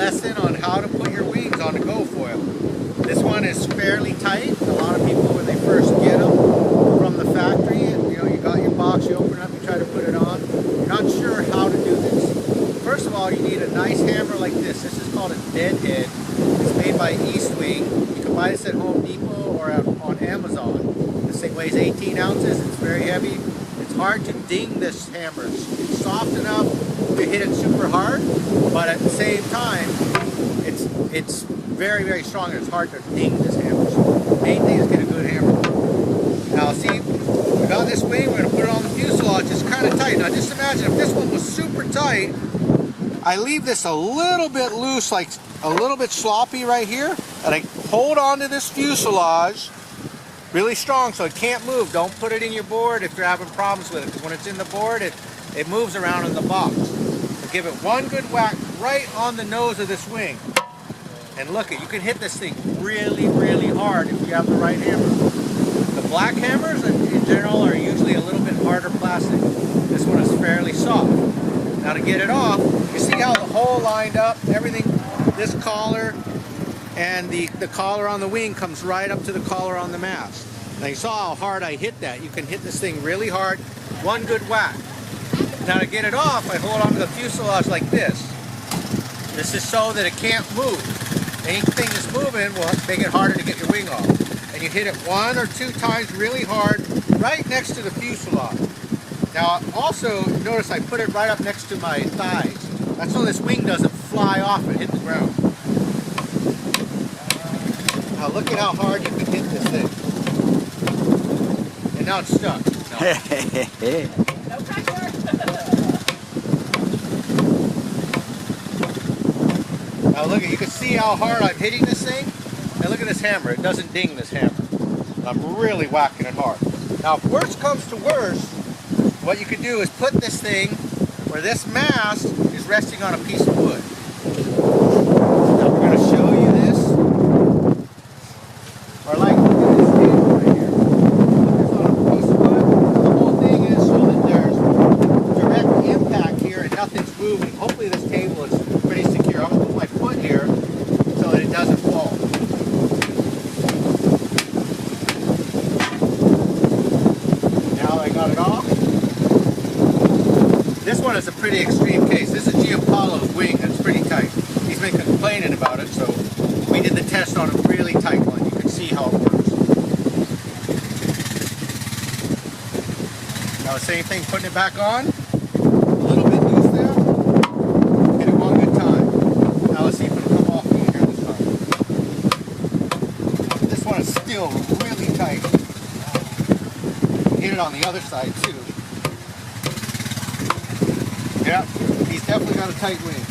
lesson on how to put your wings on a gofoil. This one is fairly tight. A lot of people, when they first get them from the factory, you got your box, you open it up, you try to put it on. You're not sure how to do this. First of all, you need a nice hammer like this. This is called a deadhead. It's made by Eastwing. You can buy this at Home Depot or on Amazon. This thing weighs 18 ounces. It's very heavy. It's hard to ding this hammer. It's soft enough to hit it super hard, but at the same time, it's very, very strong and it's hard to ding this hammer. So the main thing is get a good hammer. Now see, we got this wing, we're going to put it on the fuselage. It's kind of tight. Now just imagine if this one was super tight, I leave this a little bit loose, like a little bit sloppy right here, and I hold on to this fuselage really strong so it can't move. Don't put it in your board if you're having problems with it, because when it's in the board, it moves around in the box. So give it one good whack right on the nose of this wing. And look, you can hit this thing really, really hard if you have the right hammer. The black hammers in general are usually a little bit harder plastic. This one is fairly soft. Now to get it off, you see how the hole lined up, everything, this collar and the collar on the wing comes right up to the collar on the mast. Now you saw how hard I hit that. You can hit this thing really hard, one good whack. Now to get it off, I hold onto the fuselage like this. This is so that it can't move. Anything that's moving will make it harder to get your wing off. And you hit it 1 or 2 times really hard right next to the fuselage. Now also notice I put it right up next to my thighs. That's so this wing doesn't fly off and hit the ground. Now look at how hard you can hit this thing. And now it's stuck. No pressure. Now look at, you can see how hard I'm hitting this thing. And look at this hammer, it doesn't ding this hammer. I'm really whacking it hard. Now if worst comes to worst, what you can do is put this thing where this mast is resting on a piece of wood. Now we're going to show you this. Or like, look at this table right here. It's on a piece of wood. The whole thing is so that there's direct impact here and nothing's moving. Hopefully this table is pretty secure. I'm going to put my foot here so that it doesn't fall. Now I got it off. This one is a pretty extreme case. This is Giampaolo's wing that's pretty tight. He's been complaining about it, so we did the test on a really tight one. You can see how it works. Now the same thing, putting it back on. A little bit loose there. Hit it one good time. Now let's see if it'll come off easier this time. This one is still really tight. Hit it on the other side too. Yeah, he's definitely got a tight wing.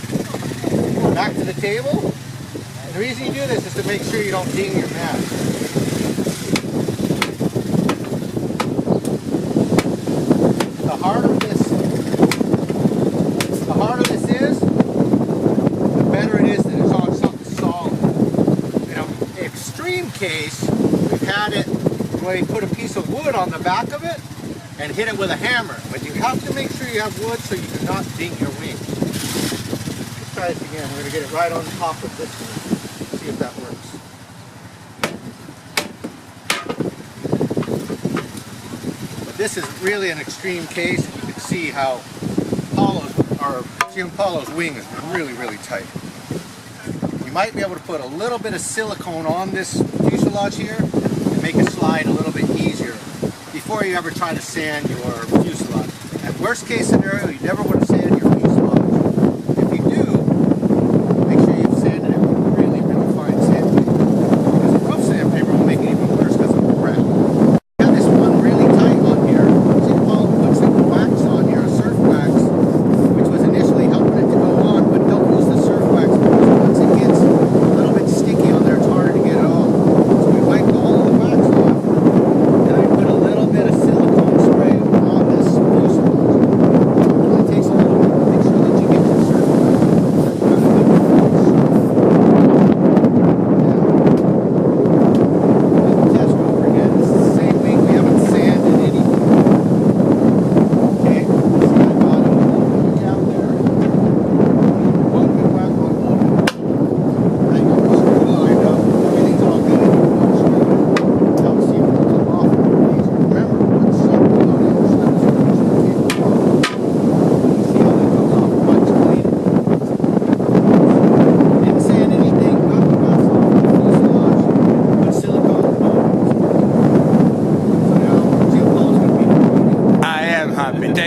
Back to the table. And the reason you do this is to make sure you don't ding your mast. The harder this is, the better it is that it's on something solid. In an extreme case, we've had it where you put a piece of wood on the back of it and hit it with a hammer. But you have to make sure you have wood so you do not ding your wing. Let's try this again. We're going to get it right on top of this one. See if that works. But this is really an extreme case. You can see how Giampaolo's wing is really, really tight. You might be able to put a little bit of silicone on this fuselage here and make it slide a little bit easier before you ever try to sand your fuselage. At worst case scenario, you never want to sand your fuselage. If you do, make sure you've sanded it with really, really fine sandpaper. Because a rough sandpaper will make it even worse because of the crack. Got this one really tight on here. Giampaolo put some wax on here, a surf wax, which was initially helping it to go on, but don't use the surf wax because once it gets a little bit sticky on there, it's harder to get it off. So we wiped all of the wax off. Now you put a little bit of silicone spray on this fuselage. It only takes a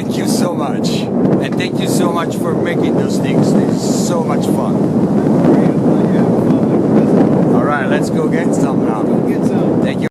Thank you so much. And thank you so much for making those things. They're so much fun. Alright, let's go get some now. Go get some.